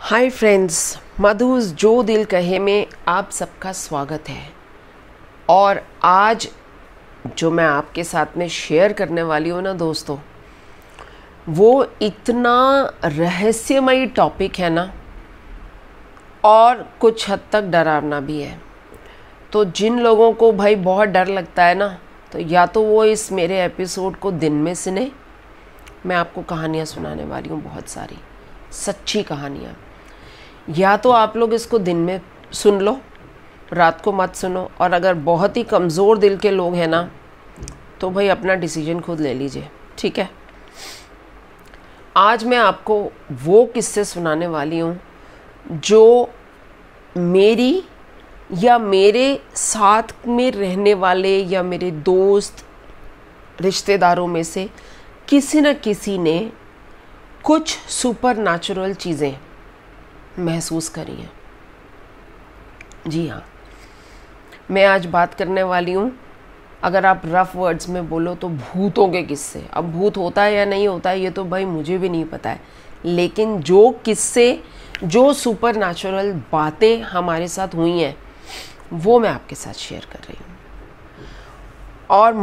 Hi friends, Madhu's जो दिल कहे में आप सबका स्वागत है। और आज जो मैं आपके साथ में शेयर करने वाली हूँ ना दोस्तों, वो इतना रहस्यमयी टॉपिक है ना, और कुछ हद तक डरावना भी है। तो जिन लोगों को भाई बहुत डर लगता है ना, तो या तो वो इस मेरे एपिसोड को दिन में सुने। मैं आपको कहानियाँ सुनाने वाली हूँ, बहुत सारी सच्ची कहानियाँ। या तो आप लोग इसको दिन में सुन लो, रात को मत सुनो। और अगर बहुत ही कमज़ोर दिल के लोग हैं ना, तो भाई अपना डिसीजन खुद ले लीजिए, ठीक है। आज मैं आपको वो किस्से सुनाने वाली हूँ जो मेरी या मेरे साथ में रहने वाले या मेरे दोस्त रिश्तेदारों में से किसी न किसी ने कुछ सुपर नेचुरल चीज़ें महसूस करी हैं। जी हाँ, मैं आज बात करने वाली हूँ, अगर आप रफ वर्ड्स में बोलो तो भूतों के किस्से। अब भूत होता है या नहीं होता है ये तो भाई मुझे भी नहीं पता है, लेकिन जो किस्से, जो सुपर नेचुरल बातें हमारे साथ हुई हैं वो मैं आपके साथ शेयर कर रही हूँ। और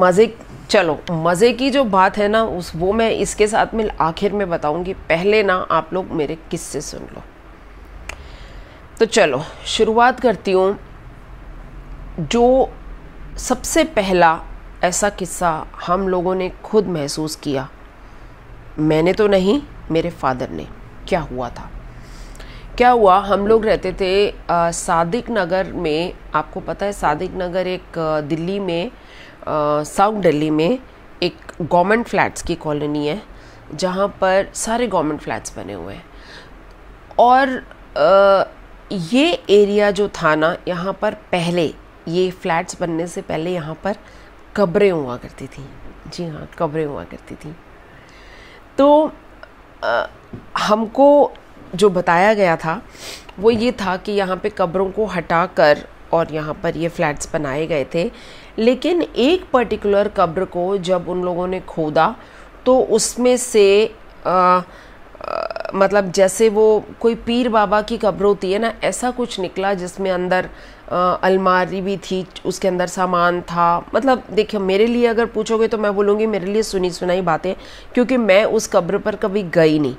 मज़े की जो बात है ना, वो मैं इसके साथ में आखिर में बताऊँगी। पहले ना आप लोग मेरे किस्से सुन लो। तो चलो शुरुआत करती हूँ। जो सबसे पहला ऐसा किस्सा हम लोगों ने खुद महसूस किया, मैंने तो नहीं, मेरे फादर ने। क्या हुआ, हम लोग रहते थे सादिक नगर में। आपको पता है सादिक नगर एक दिल्ली में, साउथ दिल्ली में एक गवर्नमेंट फ्लैट्स की कॉलोनी है, जहाँ पर सारे गवर्नमेंट फ्लैट्स बने हुए हैं। और ये एरिया जो था ना, यहाँ पर पहले, ये फ्लैट्स बनने से पहले यहाँ पर कब्रें हुआ करती थी। जी हाँ, कब्रें हुआ करती थी। तो हमको जो बताया गया था वो ये था कि यहाँ पे कब्रों को हटाकर और यहाँ पर ये फ्लैट्स बनाए गए थे। लेकिन एक पर्टिकुलर कब्र को जब उन लोगों ने खोदा तो उसमें से मतलब जैसे वो कोई पीर बाबा की कब्र होती है ना, ऐसा कुछ निकला, जिसमें अंदर अलमारी भी थी, उसके अंदर सामान था। मतलब देखिए, मेरे लिए अगर पूछोगे तो मैं बोलूँगी मेरे लिए सुनी सुनाई बातें, क्योंकि मैं उस कब्र पर कभी गई नहीं।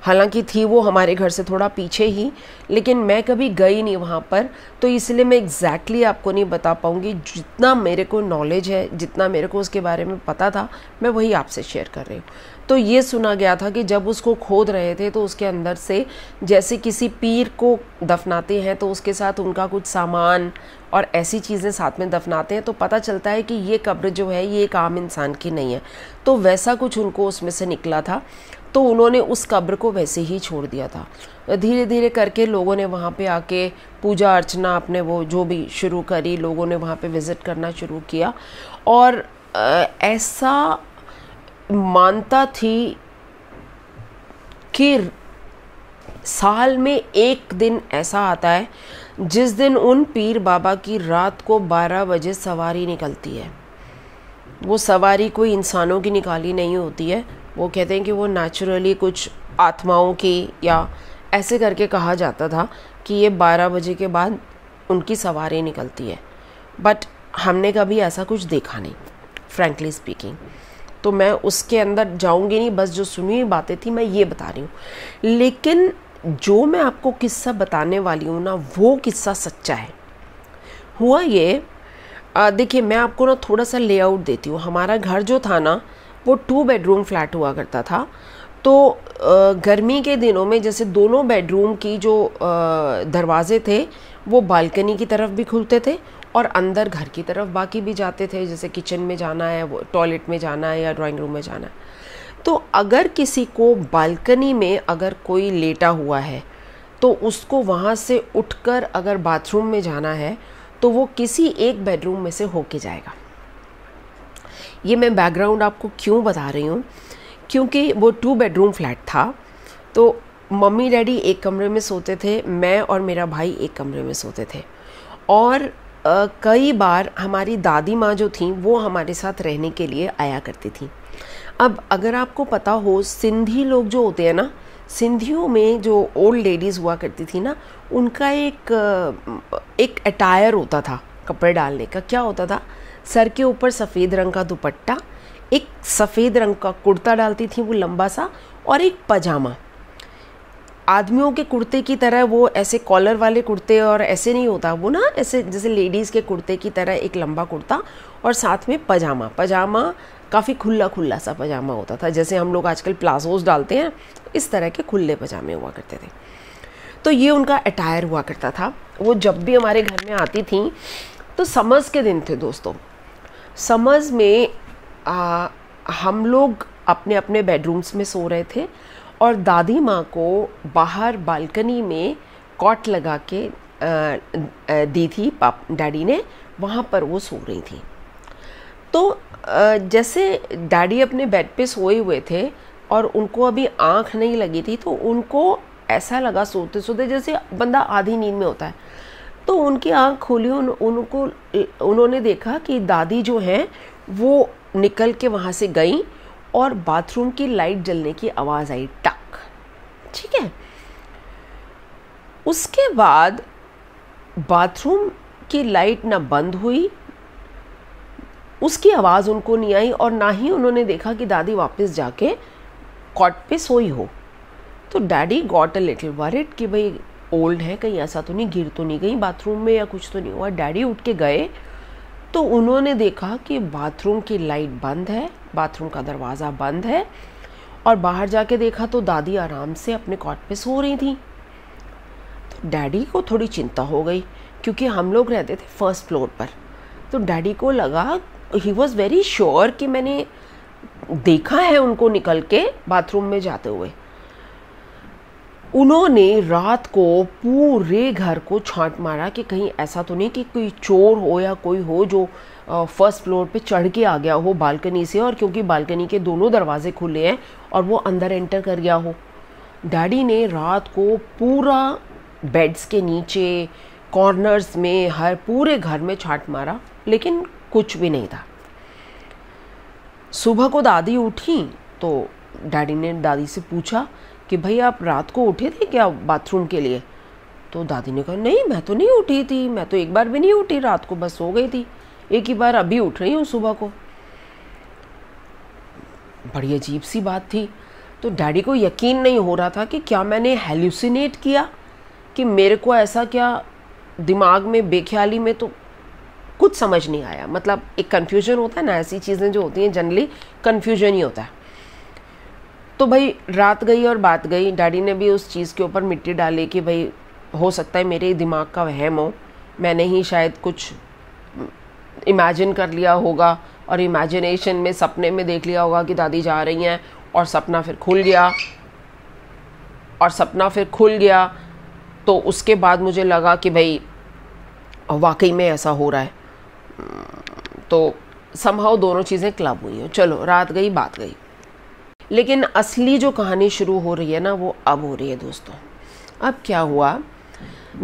हालांकि थी वो हमारे घर से थोड़ा पीछे ही, लेकिन मैं कभी गई नहीं वहाँ पर, तो इसलिए मैं एग्जैक्टली आपको नहीं बता पाऊँगी। जितना मेरे को नॉलेज है, जितना मेरे को उसके बारे में पता था, मैं वही आपसे शेयर कर रही हूँ। तो ये सुना गया था कि जब उसको खोद रहे थे तो उसके अंदर से, जैसे किसी पीर को दफनाते हैं तो उसके साथ उनका कुछ सामान और ऐसी चीज़ें साथ में दफनाते हैं, तो पता चलता है कि ये कब्र जो है ये एक आम इंसान की नहीं है। तो वैसा कुछ उनको उसमें से निकला था, तो उन्होंने उस कब्र को वैसे ही छोड़ दिया था। धीरे धीरे करके लोगों ने वहाँ पे आके पूजा अर्चना अपने वो जो भी शुरू करी, लोगों ने वहाँ पे विज़िट करना शुरू किया। और ऐसा मानता थी कि साल में एक दिन ऐसा आता है जिस दिन उन पीर बाबा की रात को 12 बजे सवारी निकलती है। वो सवारी कोई इंसानों की निकाली नहीं होती है, वो कहते हैं कि वो नेचुरली कुछ आत्माओं की, या ऐसे करके कहा जाता था कि ये 12 बजे के बाद उनकी सवारी निकलती है। बट हमने कभी ऐसा कुछ देखा नहीं, फ्रैंकली स्पीकिंग। तो मैं उसके अंदर जाऊंगी नहीं, बस जो सुनी हुई बातें थी मैं ये बता रही हूँ। लेकिन जो मैं आपको किस्सा बताने वाली हूँ ना, वो किस्सा सच्चा है। हुआ ये, देखिए मैं आपको ना थोड़ा सा लेआउट देती हूँ। हमारा घर जो था ना, वो 2 बेडरूम फ्लैट हुआ करता था। तो गर्मी के दिनों में जैसे दोनों बेडरूम की जो दरवाजे थे वो बालकनी की तरफ भी खुलते थे और अंदर घर की तरफ बाकी भी जाते थे, जैसे किचन में जाना है, वो टॉयलेट में जाना है या ड्राइंग रूम में जाना है। तो अगर किसी को बालकनी में अगर कोई लेटा हुआ है तो उसको वहाँ से उठकर अगर बाथरूम में जाना है तो वो किसी एक बेडरूम में से होके जाएगा। ये मैं बैकग्राउंड आपको क्यों बता रही हूँ, क्योंकि वो 2 बेडरूम फ्लैट था। तो मम्मी डैडी एक कमरे में सोते थे, मैं और मेरा भाई एक कमरे में सोते थे। और कई बार हमारी दादी माँ जो थी वो हमारे साथ रहने के लिए आया करती थी। अब अगर आपको पता हो, सिंधी लोग जो होते हैं ना, सिंधियों में जो ओल्ड लेडीज़ हुआ करती थी ना, उनका एक अटायर होता था कपड़े डालने का। क्या होता था? सर के ऊपर सफ़ेद रंग का दुपट्टा, एक सफ़ेद रंग का कुर्ता डालती थी वो लंबा सा, और एक पजामा। आदमियों के कुर्ते की तरह वो ऐसे कॉलर वाले कुर्ते और ऐसे नहीं होता, वो ना ऐसे जैसे लेडीज़ के कुर्ते की तरह एक लंबा कुर्ता और साथ में पजामा। पजामा काफ़ी खुला खुला सा पजामा होता था, जैसे हम लोग आजकल प्लाजोस डालते हैं, इस तरह के खुले पजामे हुआ करते थे। तो ये उनका अटायर हुआ करता था। वो जब भी हमारे घर में आती थी, तो समर्स के दिन थे दोस्तों। समर्स में हम लोग अपने अपने बेडरूम्स में सो रहे थे और दादी माँ को बाहर बालकनी में कॉट लगा के दी थी डैडी ने, वहाँ पर वो सो रही थी। तो जैसे डैडी अपने बेड पे सोए हुए थे और उनको अभी आँख नहीं लगी थी, तो उनको ऐसा लगा सोते सोते जैसे बंदा आधी नींद में होता है। तो उनकी आँख खोली, उन्होंने देखा कि दादी जो हैं वो निकल के वहाँ से गई और बाथरूम की लाइट जलने की आवाज़ आई, टक। ठीक है। उसके बाद बाथरूम की लाइट ना बंद हुई, उसकी आवाज़ उनको नहीं आई, और ना ही उन्होंने देखा कि दादी वापस जाके कॉट पे सोई हो। तो daddy got a little worried कि भाई ओल्ड है, कहीं ऐसा तो नहीं गिर तो नहीं गई बाथरूम में या कुछ तो नहीं हुआ। डैडी उठ के गए तो उन्होंने देखा कि बाथरूम की लाइट बंद है, बाथरूम का दरवाज़ा बंद है, और बाहर जाके देखा तो दादी आराम से अपने कॉट पे सो रही थी। तो डैडी को थोड़ी चिंता हो गई, क्योंकि हम लोग रहते थे फर्स्ट फ्लोर पर। तो डैडी को लगा, ही वॉज वेरी श्योर कि मैंने देखा है उनको निकल के बाथरूम में जाते हुए। उन्होंने रात को पूरे घर को छांट मारा कि कहीं ऐसा तो नहीं कि कोई चोर हो या कोई हो जो फर्स्ट फ्लोर पे चढ़ के आ गया हो बालकनी से, और क्योंकि बालकनी के दोनों दरवाजे खुले हैं और वो अंदर एंटर कर गया हो। डैडी ने रात को पूरा बेड्स के नीचे, कॉर्नर्स में, हर पूरे घर में छांट मारा, लेकिन कुछ भी नहीं था। सुबह को दादी उठी तो डैडी ने दादी से पूछा कि भाई आप रात को उठे थे क्या बाथरूम के लिए? तो दादी ने कहा नहीं, मैं तो नहीं उठी थी, मैं तो एक बार भी नहीं उठी रात को, बस सो गई थी, एक ही बार अभी उठ रही हूँ सुबह को। बड़ी अजीब सी बात थी। तो डैडी को यकीन नहीं हो रहा था कि क्या मैंने हेल्यूसिनेट किया, कि मेरे को ऐसा क्या दिमाग में बेख्याली में, तो कुछ समझ नहीं आया। मतलब एक कन्फ्यूजन होता है ना, ऐसी चीज़ें जो होती हैं जनरली कन्फ्यूजन ही होता है। तो भाई रात गई और बात गई। डैडी ने भी उस चीज़ के ऊपर मिट्टी डाली कि भाई हो सकता है मेरे दिमाग का वहम हो, मैंने ही शायद कुछ इमेजिन कर लिया होगा, और इमेजिनेशन में सपने में देख लिया होगा कि दादी जा रही हैं, और सपना फिर खुल गया। तो उसके बाद मुझे लगा कि भाई वाकई में ऐसा हो रहा है। तो समहाउ दोनों चीज़ें क्लब हुई हैं। चलो रात गई बात गई, लेकिन असली जो कहानी शुरू हो रही है ना, वो अब हो रही है दोस्तों। अब क्या हुआ,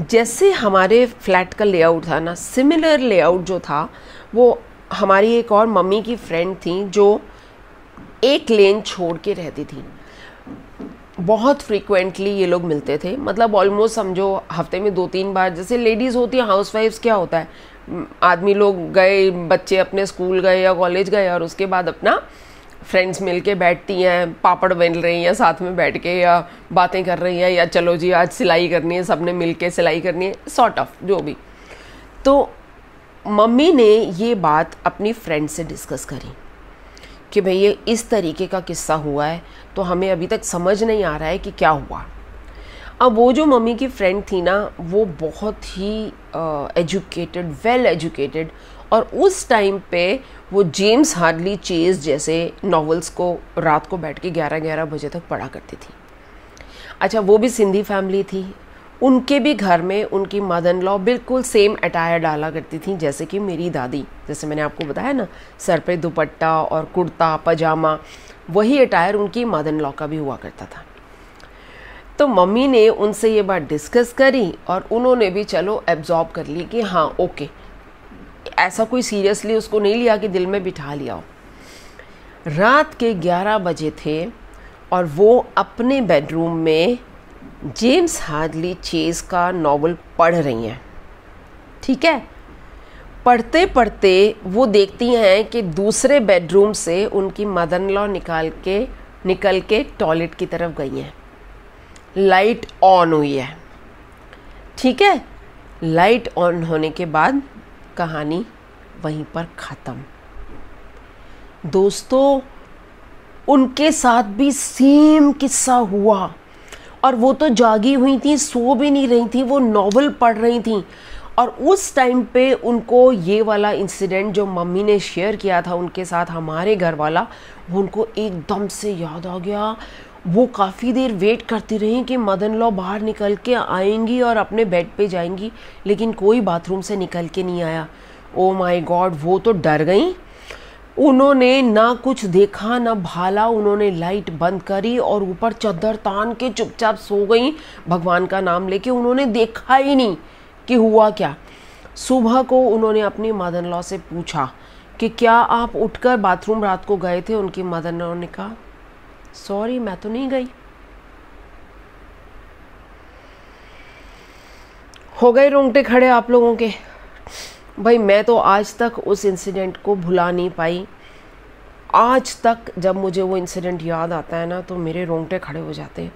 जैसे हमारे फ्लैट का लेआउट था ना, सिमिलर लेआउट जो था वो हमारी एक और मम्मी की फ्रेंड थी जो एक लेन छोड़ के रहती थी। बहुत फ्रीक्वेंटली ये लोग मिलते थे, मतलब ऑलमोस्ट समझो हफ्ते में 2-3 बार। जैसे लेडीज़ होती हैं हाउसवाइफ्स, क्या होता है, आदमी लोग गए, बच्चे अपने स्कूल गए या कॉलेज गए, और उसके बाद अपना फ्रेंड्स मिल के बैठती हैं, पापड़ बेल रही हैं साथ में बैठ के, या बातें कर रही हैं, या चलो जी आज सिलाई करनी है, सबने मिल के सिलाई करनी है, सॉर्ट ऑफ जो भी। तो मम्मी ने ये बात अपनी फ्रेंड से डिस्कस करी कि भाई ये इस तरीके का किस्सा हुआ है, तो हमें अभी तक समझ नहीं आ रहा है कि क्या हुआ। अब वो जो मम्मी की फ्रेंड थी ना, वो बहुत ही एजुकेटेड, वेल एजुकेटेड, और उस टाइम पे वो जेम्स हार्डली चेज जैसे नॉवेल्स को रात को बैठ के 11-11 बजे तक पढ़ा करती थी। अच्छा, वो भी सिंधी फैमिली थी। उनके भी घर में उनकी मदर इन लॉ बिल्कुल सेम अटायर डाला करती थी जैसे कि मेरी दादी। जैसे मैंने आपको बताया ना, सर पे दुपट्टा और कुर्ता पजामा, वही अटायर उनकी मदर इन लॉ का भी हुआ करता था। तो मम्मी ने उनसे ये बात डिस्कस करी और उन्होंने भी चलो एब्जॉर्ब कर ली कि हाँ ओके, ऐसा कोई सीरियसली उसको नहीं लिया कि दिल में बिठा लिया हो। रात के 11 बजे थे और वो अपने बेडरूम में जेम्स हार्डली चेज का नॉवल पढ़ रही हैं। ठीक है, पढ़ते पढ़ते वो देखती हैं कि दूसरे बेडरूम से उनकी मदर इन लॉ निकल के टॉयलेट की तरफ गई हैं। लाइट ऑन हुई है। ठीक है, लाइट ऑन होने के बाद कहानी वहीं पर ख़त्म। दोस्तों, उनके साथ भी सेम किस्सा हुआ और वो तो जागी हुई थी, सो भी नहीं रही थी, वो नॉवल पढ़ रही थी। और उस टाइम पे उनको ये वाला इंसिडेंट जो मम्मी ने शेयर किया था उनके साथ, हमारे घर वाला, वो उनको एकदम से याद आ गया। वो काफ़ी देर वेट करती रही कि मदर इन लॉ बाहर निकल के आएंगी और अपने बेड पे जाएंगी, लेकिन कोई बाथरूम से निकल के नहीं आया। ओ माय गॉड, वो तो डर गई। उन्होंने ना कुछ देखा ना भाला, उन्होंने लाइट बंद करी और ऊपर चादर तान के चुपचाप सो गई भगवान का नाम लेके। उन्होंने देखा ही नहीं कि हुआ क्या। सुबह को उन्होंने अपनी मदर इन लॉ से पूछा कि क्या आप उठकर बाथरूम रात को गए थे? उनकी मदर इन लॉ ने कहा सॉरी, मैं तो नहीं गई। हो गए रोंगटे खड़े आप लोगों के। भाई मैं तो आज तक उस इंसिडेंट को भुला नहीं पाई। आज तक जब मुझे वो इंसिडेंट याद आता है ना तो मेरे रोंगटे खड़े हो जाते हैं।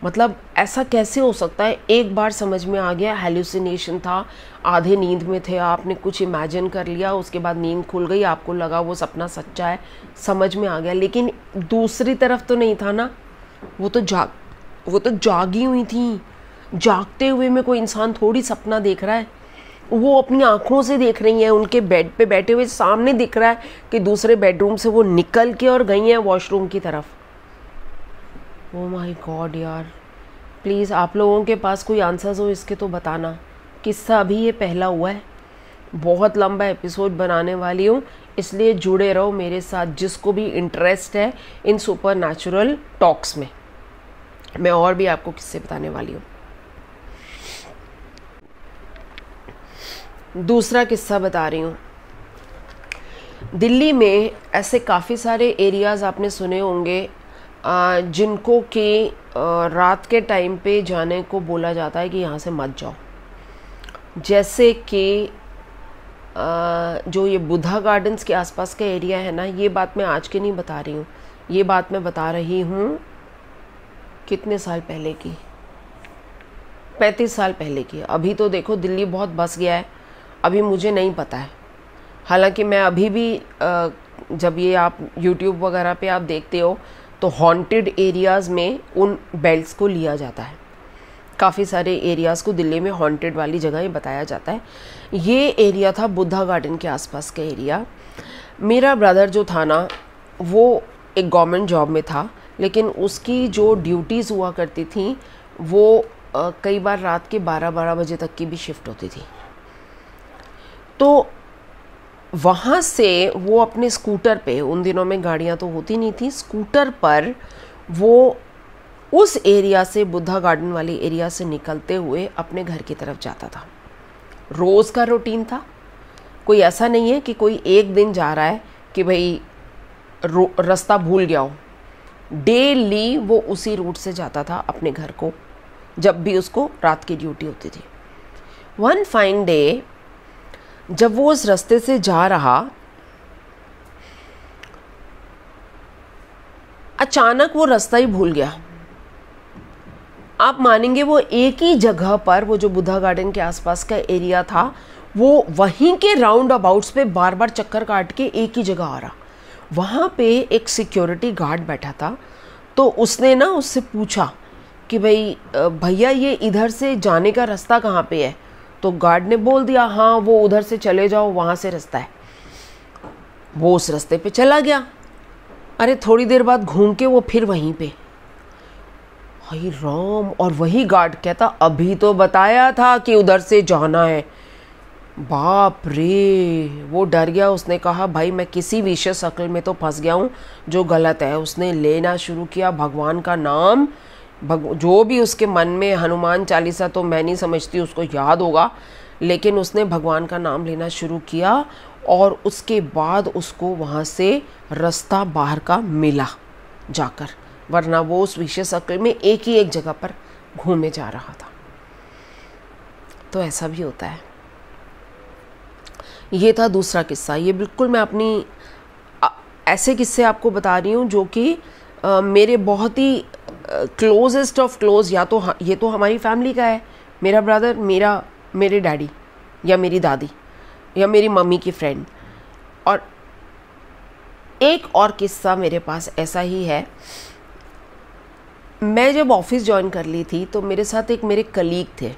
मतलब ऐसा कैसे हो सकता है? एक बार समझ में आ गया हेलुसिनेशन था, आधे नींद में थे, आपने कुछ इमेजिन कर लिया, उसके बाद नींद खुल गई, आपको लगा वो सपना सच्चा है, समझ में आ गया। लेकिन दूसरी तरफ तो नहीं था ना, वो तो जागी हुई थी। जागते हुए में कोई इंसान थोड़ी सपना देख रहा है, वो अपनी आंखों से देख रही हैं। उनके बेड पे बैठे हुए सामने दिख रहा है कि दूसरे बेडरूम से वो निकल के और गई हैं वॉशरूम की तरफ। ओ माय गॉड यार, प्लीज़ आप लोगों के पास कोई आंसर्स हो इसके तो बताना। किस्सा अभी ये पहला हुआ है, बहुत लंबा एपिसोड बनाने वाली हूँ, इसलिए जुड़े रहो मेरे साथ। जिसको भी इंटरेस्ट है इन सुपर नेचुरल टॉक्स में, मैं और भी आपको किस्से बताने वाली हूँ। दूसरा किस्सा बता रही हूँ। दिल्ली में ऐसे काफ़ी सारे एरियाज़ आपने सुने होंगे जिनको कि रात के टाइम पे जाने को बोला जाता है कि यहाँ से मत जाओ। जैसे कि जो ये बुद्धा गार्डन्स के आसपास का एरिया है ना, ये बात मैं आज की नहीं बता रही हूँ, ये बात मैं बता रही हूँ कितने साल पहले की, 35 साल पहले की। अभी तो देखो दिल्ली बहुत बस गया है, अभी मुझे नहीं पता है। हालांकि मैं अभी भी जब ये आप YouTube वगैरह पे आप देखते हो तो हॉन्टेड एरियाज़ में उन बेल्ट्स को लिया जाता है। काफ़ी सारे एरियाज़ को दिल्ली में हॉन्टेड वाली जगह बताया जाता है। ये एरिया था बुद्धा गार्डन के आसपास का एरिया। मेरा ब्रदर जो था ना, वो एक गवर्नमेंट जॉब में था, लेकिन उसकी जो ड्यूटीज़ हुआ करती थी वो कई बार रात के 12-12 बजे तक की भी शिफ्ट होती थी। तो वहाँ से वो अपने स्कूटर पे, उन दिनों में गाड़ियाँ तो होती नहीं थी, स्कूटर पर वो उस एरिया से, बुद्धा गार्डन वाली एरिया से निकलते हुए अपने घर की तरफ जाता था। रोज़ का रूटीन था, कोई ऐसा नहीं है कि कोई एक दिन जा रहा है कि भाई रास्ता भूल गया हो। डेली वो उसी रूट से जाता था अपने घर को, जब भी उसको रात की ड्यूटी होती थी। वन फाइन डे जब वो उस रास्ते से जा रहा, अचानक वो रास्ता ही भूल गया। आप मानेंगे वो एक ही जगह पर, वो जो बुद्धा गार्डन के आसपास का एरिया था, वो वहीं के राउंड अबाउट्स पे बार बार चक्कर काट के एक ही जगह आ रहा। वहाँ पे एक सिक्योरिटी गार्ड बैठा था, तो उसने ना उससे पूछा कि भाई भैया ये इधर से जाने का रास्ता कहाँ पे है? तो गार्ड ने बोल दिया हाँ वो उधर से चले जाओ, वहाँ से रास्ता है। वो उस रास्ते पे चला गया। अरे थोड़ी देर बाद घूम के वो फिर वहीं पे, हाय राम, और वही गार्ड कहता अभी तो बताया था कि उधर से जाना है। बाप रे, वो डर गया। उसने कहा भाई मैं किसी विशेष शक्ल में तो फंस गया हूँ जो गलत है। उसने लेना शुरू किया भगवान का नाम, जो भी उसके मन में, हनुमान चालीसा तो मैं नहीं समझती उसको याद होगा, लेकिन उसने भगवान का नाम लेना शुरू किया और उसके बाद उसको वहाँ से रास्ता बाहर का मिला जाकर। वरना वो उस विशेष सर्कल में एक ही एक जगह पर घूमे जा रहा था। तो ऐसा भी होता है। ये था दूसरा किस्सा। ये बिल्कुल मैं अपनी ऐसे किस्से आपको बता रही हूँ जो कि मेरे बहुत ही क्लोजेस्ट ऑफ क्लोज, या तो ये तो हमारी फैमिली का है, मेरा ब्रदर, मेरे डैडी या मेरी दादी या मेरी मम्मी की फ्रेंड। और एक और किस्सा मेरे पास ऐसा ही है। मैं जब ऑफिस ज्वाइन कर ली थी तो मेरे साथ एक मेरे कलीग थे,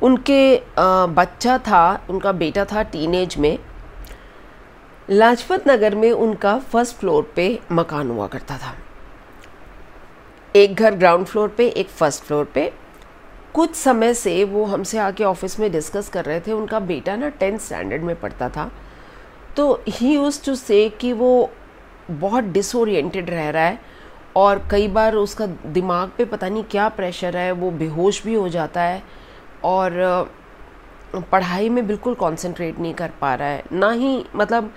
उनके बच्चा था, उनका बेटा था टीनेज में। लाजपत नगर में उनका फर्स्ट फ्लोर पे मकान हुआ करता था। एक घर ग्राउंड फ्लोर पे, एक फर्स्ट फ्लोर पे। कुछ समय से वो हमसे आके ऑफिस में डिस्कस कर रहे थे। उनका बेटा ना 10th स्टैंडर्ड में पढ़ता था, तो ही यूज्ड टू से कि वो बहुत डिसोरिएंटेड रह रहा है और कई बार उसका दिमाग पे पता नहीं क्या प्रेशर है, वो बेहोश भी हो जाता है और पढ़ाई में बिल्कुल कंसंट्रेट नहीं कर पा रहा है, ना ही मतलब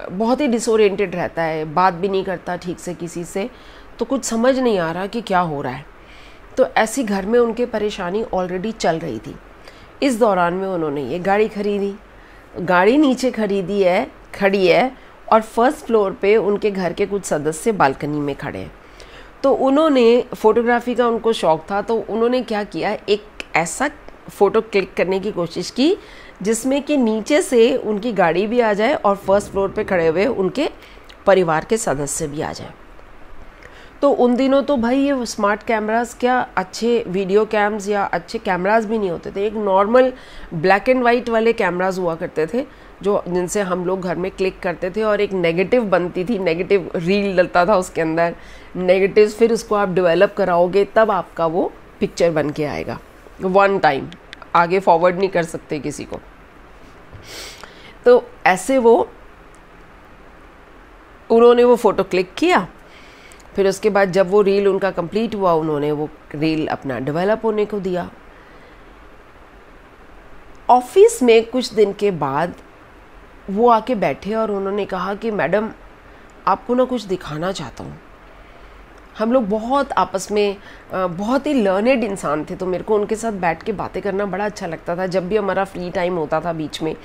बहुत ही डिसोरिएंटेड रहता है, बात भी नहीं करता ठीक से किसी से। तो कुछ समझ नहीं आ रहा कि क्या हो रहा है। तो ऐसी घर में उनके परेशानी ऑलरेडी चल रही थी। इस दौरान में उन्होंने ये गाड़ी खरीदी। गाड़ी नीचे खड़ी है और फर्स्ट फ्लोर पे उनके घर के कुछ सदस्य बालकनी में खड़े हैं। तो उन्होंने फ़ोटोग्राफी का उनको शौक़ था, तो उन्होंने क्या किया, एक ऐसा फ़ोटो क्लिक करने की कोशिश की जिसमें कि नीचे से उनकी गाड़ी भी आ जाए और फर्स्ट फ्लोर पे खड़े हुए उनके परिवार के सदस्य भी आ जाए। तो उन दिनों तो भाई ये स्मार्ट कैमरास क्या, अच्छे वीडियो कैम्स या अच्छे कैमरास भी नहीं होते थे। एक नॉर्मल ब्लैक एंड वाइट वाले कैमरास हुआ करते थे जिनसे हम लोग घर में क्लिक करते थे और एक नेगेटिव बनती थी, नेगेटिव रील डलता था उसके अंदर, नेगेटिव फिर उसको आप डेवलप कराओगे तब आपका वो पिक्चर बन के आएगा। वन टाइम, आगे फॉरवर्ड नहीं कर सकते किसी को। तो ऐसे उन्होंने वो फ़ोटो क्लिक किया। फिर उसके बाद जब वो रील उनका कंप्लीट हुआ, उन्होंने वो रील अपना डेवलप होने को दिया। ऑफिस में कुछ दिन के बाद वो आके बैठे और उन्होंने कहा कि मैडम आपको ना कुछ दिखाना चाहता हूँ। हम लोग बहुत आपस में बहुत ही लर्नेड इंसान थे, तो मेरे को उनके साथ बैठ के बातें करना बड़ा अच्छा लगता था। जब भी हमारा फ्री टाइम होता था, बीच में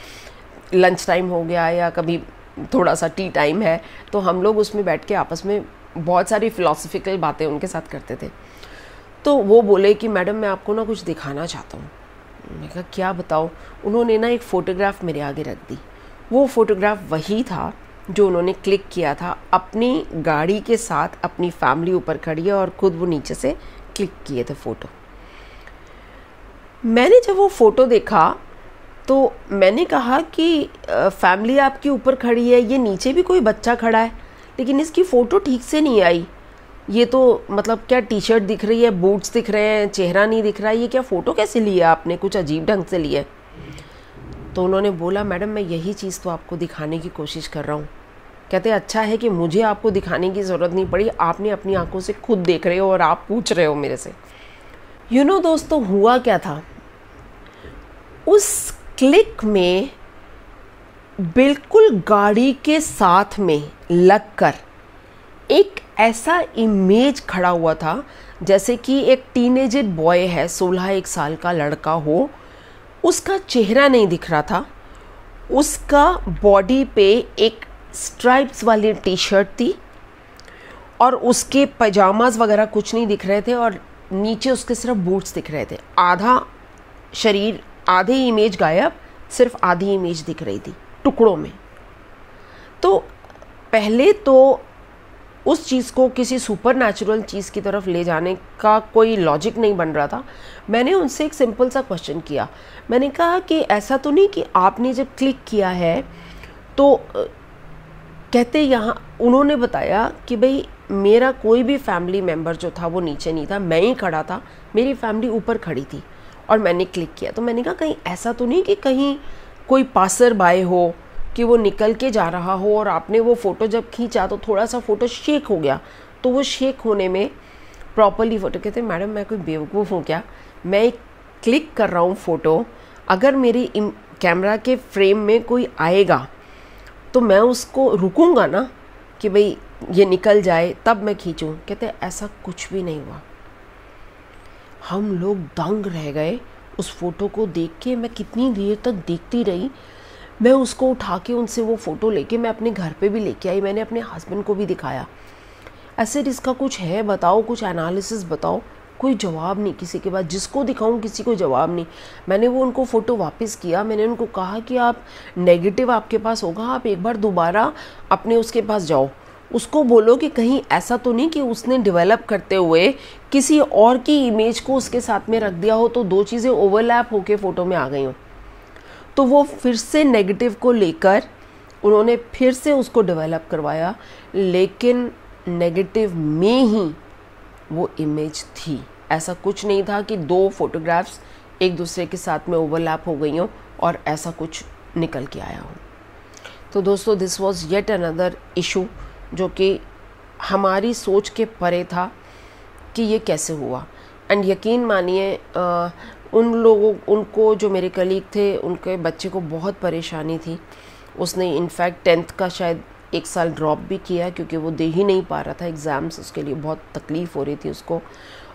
लंच टाइम हो गया या कभी थोड़ा सा टी टाइम है, तो हम लोग उसमें बैठ के आपस में बहुत सारी फ़िलॉसफिकल बातें उनके साथ करते थे। तो वो बोले कि मैडम मैं आपको ना कुछ दिखाना चाहता हूँ। मैंने कहा क्या बताओ। उन्होंने ना एक फ़ोटोग्राफ मेरे आगे रख दी। वो फ़ोटोग्राफ वही था जो उन्होंने क्लिक किया था अपनी गाड़ी के साथ। अपनी फैमिली ऊपर खड़ी है और खुद वो नीचे से क्लिक किए थे फ़ोटो। मैंने जब वो फ़ोटो देखा तो मैंने कहा कि फैमिली आपकी ऊपर खड़ी है, ये नीचे भी कोई बच्चा खड़ा है, लेकिन इसकी फ़ोटो ठीक से नहीं आई। ये तो मतलब क्या टी शर्ट दिख रही है, बूट्स दिख रहे हैं, चेहरा नहीं दिख रहा है, ये क्या फ़ोटो कैसे लिया आपने, कुछ अजीब ढंग से लिया। तो उन्होंने बोला मैडम मैं यही चीज़ तो आपको दिखाने की कोशिश कर रहा हूँ। कहते अच्छा है कि मुझे आपको दिखाने की ज़रूरत नहीं पड़ी, आपने अपनी आंखों से खुद देख रहे हो और आप पूछ रहे हो मेरे से। दोस्तों हुआ क्या था, उस क्लिक में बिल्कुल गाड़ी के साथ में लगकर एक ऐसा इमेज खड़ा हुआ था जैसे कि एक टीनेजर बॉय है, 16 साल का लड़का हो। उसका चेहरा नहीं दिख रहा था, उसका बॉडी पे एक स्ट्राइप्स वाली टी शर्ट थी और उसके पजामाज वगैरह कुछ नहीं दिख रहे थे और नीचे उसके सिर्फ बूट्स दिख रहे थे। आधा शरीर, आधी इमेज गायब, सिर्फ आधी इमेज दिख रही थी टुकड़ों में। तो पहले तो उस चीज़ को किसी सुपर नेचुरल चीज़ की तरफ ले जाने का कोई लॉजिक नहीं बन रहा था। मैंने उनसे एक सिंपल सा क्वेश्चन किया। मैंने कहा कि ऐसा तो नहीं कि आपने जब क्लिक किया है तो कहते यहाँ, उन्होंने बताया कि भाई मेरा कोई भी फैमिली मेम्बर जो था वो नीचे नहीं था, मैं ही खड़ा था, मेरी फैमिली ऊपर खड़ी थी और मैंने क्लिक किया। तो मैंने कहा कहीं ऐसा तो नहीं कि कहीं कोई पासर बाय हो कि वो निकल के जा रहा हो और आपने वो फ़ोटो जब खींचा तो थोड़ा सा फ़ोटो शेक हो गया, तो वो शेक होने में प्रॉपरली फ़ोटो। कहते मैडम मैं कोई बेवकूफ़ हूँ क्या, मैं क्लिक कर रहा हूँ फ़ोटो, अगर मेरी कैमरा के फ्रेम में कोई आएगा तो मैं उसको रुकूंगा ना कि भाई ये निकल जाए तब मैं खींचूं। कहते ऐसा कुछ भी नहीं हुआ। हम लोग दंग रह गए उस फ़ोटो को देख के। मैं कितनी देर तक देखती रही। मैं उसको उठा के उनसे वो फ़ोटो लेके मैं अपने घर पे भी लेके आई। मैंने अपने हस्बैंड को भी दिखाया, ऐसे इसका कुछ है बताओ, कुछ एनालिसिस बताओ। कोई जवाब नहीं किसी के पास। जिसको दिखाऊं किसी को जवाब नहीं। मैंने वो उनको फ़ोटो वापस किया। मैंने उनको कहा कि आप नेगेटिव आपके पास होगा, आप एक बार दोबारा अपने उसके पास जाओ, उसको बोलो कि कहीं ऐसा तो नहीं कि उसने डेवलप करते हुए किसी और की इमेज को उसके साथ में रख दिया हो, तो दो चीज़ें ओवरलैप होके फ़ोटो में आ गई हो। तो वो फिर से नेगेटिव को लेकर उन्होंने फिर से उसको डेवलप करवाया, लेकिन नेगेटिव में ही वो इमेज थी। ऐसा कुछ नहीं था कि दो फोटोग्राफ्स एक दूसरे के साथ में ओवरलैप हो गई हों और ऐसा कुछ निकल के आया हो। तो दोस्तों, this was yet another issue जो कि हमारी सोच के परे था कि ये कैसे हुआ। एंड यकीन मानिए उनको जो मेरे कलीग थे, उनके बच्चे को बहुत परेशानी थी। उसने इनफैक्ट 10th का शायद 1 साल ड्रॉप भी किया क्योंकि वो दे ही नहीं पा रहा था एग्ज़ाम्स। उसके लिए बहुत तकलीफ़ हो रही थी उसको।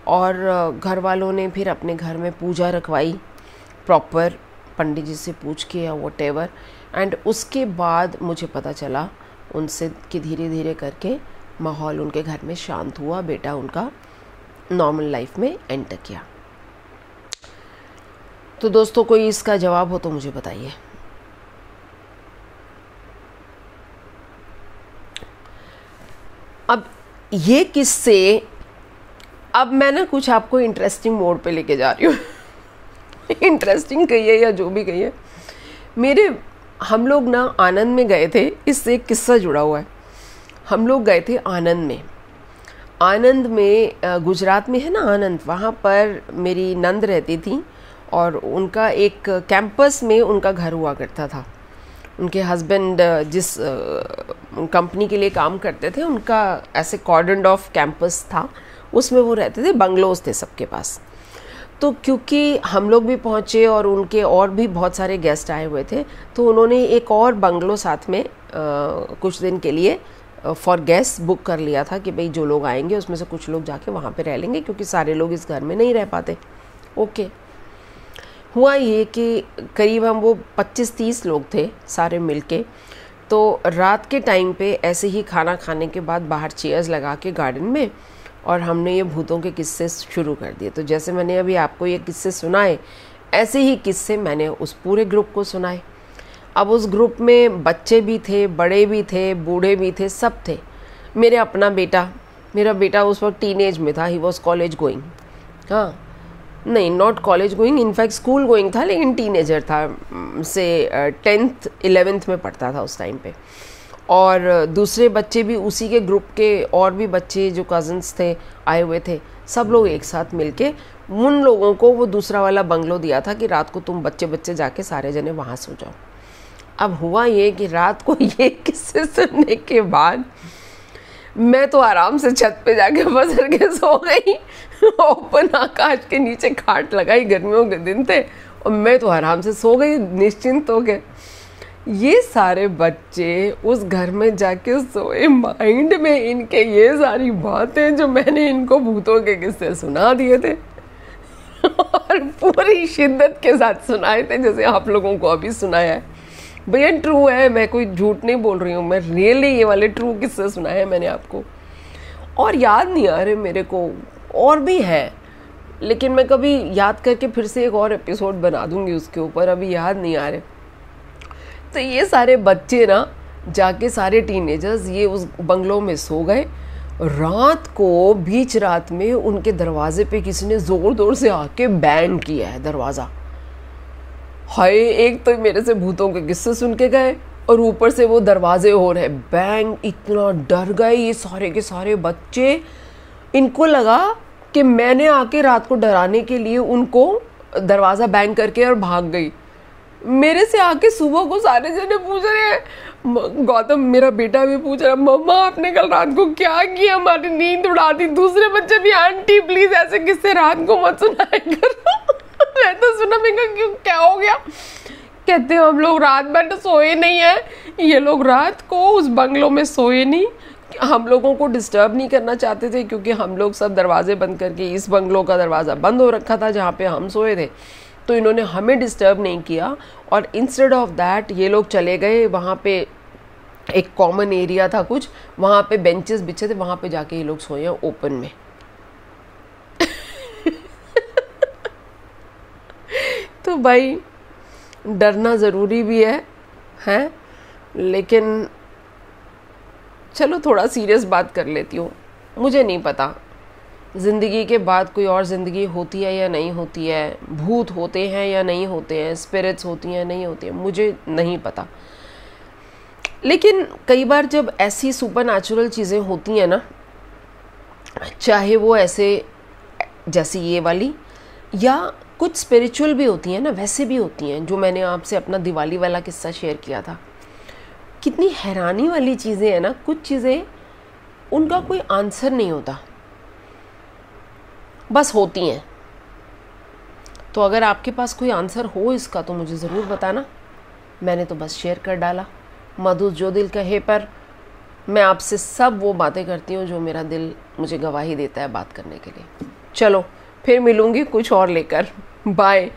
और घर वालों ने फिर अपने घर में पूजा रखवाई प्रॉपर, पंडित जी से पूछ के या व्हाटएवर। एंड उसके बाद मुझे पता चला उनसे कि धीरे धीरे करके माहौल उनके घर में शांत हुआ, बेटा उनका नॉर्मल लाइफ में एंटर किया। तो दोस्तों, कोई इसका जवाब हो तो मुझे बताइए। अब ये किस्से, अब मैं ना कुछ आपको इंटरेस्टिंग मोड पे लेके जा रही हूँ। इंटरेस्टिंग कहिए या जो भी कहिए। हम लोग ना आनंद में गए थे, इससे एक किस्सा जुड़ा हुआ है। हम लोग गए थे आनंद में गुजरात में है ना आनंद, वहाँ पर मेरी नंद रहती थी और उनका एक कैंपस में उनका घर हुआ करता था। उनके हस्बैंड जिस कंपनी के लिए काम करते थे, उनका ऐसे कॉर्डन ऑफ कैंपस था, उसमें वो रहते थे, बंगलोज थे सबके पास। तो क्योंकि हम लोग भी पहुँचे और उनके और भी बहुत सारे गेस्ट आए हुए थे, तो उन्होंने एक और बंगलो साथ में कुछ दिन के लिए फॉर गेस्ट बुक कर लिया था कि भाई जो लोग आएंगे उसमें से कुछ लोग जाके वहाँ पे रह लेंगे, क्योंकि सारे लोग इस घर में नहीं रह पाते। ओके, हुआ ये कि करीब हम वो 25-30 लोग थे सारे मिलके। तो रात के टाइम पे ऐसे ही खाना खाने के बाद बाहर चेयर्स लगा के गार्डन में, और हमने ये भूतों के किस्से शुरू कर दिए। तो जैसे मैंने अभी आपको ये किस्से सुनाए, ऐसे ही किस्से मैंने उस पूरे ग्रुप को सुनाए। अब उस ग्रुप में बच्चे भी थे, बड़े भी थे, बूढ़े भी थे, सब थे। मेरा बेटा उस वक्त टीनेज में था, ही वॉज कॉलेज गोइंग। हाँ नहीं, not college going, in fact school going था, लेकिन टीनेजर था, से 10th 11th में पढ़ता था उस टाइम पे। और दूसरे बच्चे भी उसी के ग्रुप के, और भी बच्चे जो कज़न्स थे आए हुए थे, सब लोग एक साथ मिलके उन लोगों को वो दूसरा वाला बंगलो दिया था कि रात को तुम बच्चे जाके सारे जने वहाँ सो जाओ। अब हुआ ये कि रात को ये किस्से सुनने के बाद मैं तो आराम से छत पे जाके बसर के सो गई। ओपन आकाश के नीचे खाट लगाई, गर्मियों के दिन थे, और मैं तो आराम से सो गई निश्चिंत हो के। ये सारे बच्चे उस घर में जाके सोए, माइंड में इनके ये सारी बातें जो मैंने इनको भूतों के किस्से सुना दिए थे और पूरी शिद्दत के साथ सुनाए थे, जैसे आप लोगों को अभी सुनाया है। भैया ट्रू है, मैं कोई झूठ नहीं बोल रही हूँ, मैं रियली ये वाले ट्रू किस्से सुनाए हैं मैंने आपको। और याद नहीं आ रहे मेरे को, और भी है, लेकिन मैं कभी याद करके फिर से एक और एपिसोड बना दूंगी उसके ऊपर, अभी याद नहीं आ रहे। तो ये सारे बच्चे ना जाके, सारे टीनेजर्स, ये उस बंगलों में सो गए। रात को बीच रात में उनके दरवाजे पे किसी ने ज़ोर से आके बैंग किया है दरवाज़ा। हाय, एक तो मेरे से भूतों के किस्से सुन के गए और ऊपर से वो दरवाजे हो रहे बैंग। इतना डर गए ये सारे के सारे बच्चे। इनको लगा कि मैंने आके रात को डराने के लिए उनको दरवाज़ा बैंग करके और भाग गई। मेरे से आके सुबह को सारे जने पूछ रहे हैं, गौतम मेरा बेटा भी पूछ रहा, मम्मा आपने कल रात को क्या किया, हमारी नींद उड़ा दी। दूसरे बच्चे भी, आंटी प्लीज ऐसे किससे रात को मत सुनाया करो। मैं तो सुना, मैं क्यों, क्या हो गया? कहते हम लोग रात भर तो सोए नहीं है। ये लोग रात को उस बंगलों में सोए नहीं, हम लोगों को डिस्टर्ब नहीं करना चाहते थे, क्योंकि हम लोग सब दरवाजे बंद करके, इस बंगलों का दरवाज़ा बंद हो रखा था जहाँ पे हम सोए थे, तो इन्होंने हमें डिस्टर्ब नहीं किया। और इंस्टेड ऑफ दैट ये लोग चले गए, वहाँ पे एक कॉमन एरिया था कुछ, वहाँ पे बेंचेस बिछे थे, वहाँ पे जाके ये लोग सोए हैं ओपन में। तो भाई डरना ज़रूरी भी है, लेकिन चलो थोड़ा सीरियस बात कर लेती हूँ। मुझे नहीं पता ज़िंदगी के बाद कोई और ज़िंदगी होती है या नहीं होती है, भूत होते हैं या नहीं होते हैं, स्पिरिट्स होती हैं नहीं होती हैं, मुझे नहीं पता। लेकिन कई बार जब ऐसी सुपर नेचुरल चीज़ें होती हैं ना, चाहे वो ऐसे जैसी ये वाली, या कुछ स्पिरिचुअल भी होती हैं ना, वैसे भी होती हैं, जो मैंने आपसे अपना दिवाली वाला किस्सा शेयर किया था। कितनी हैरानी वाली चीज़ें हैं ना, कुछ चीज़ें उनका कोई आंसर नहीं होता, बस होती हैं। तो अगर आपके पास कोई आंसर हो इसका तो मुझे ज़रूर बताना। मैंने तो बस शेयर कर डाला। मधु जो दिल कहे पर मैं आपसे सब वो बातें करती हूँ जो मेरा दिल मुझे गवाही देता है बात करने के लिए। चलो फिर मिलूँगी कुछ और लेकर। बाय।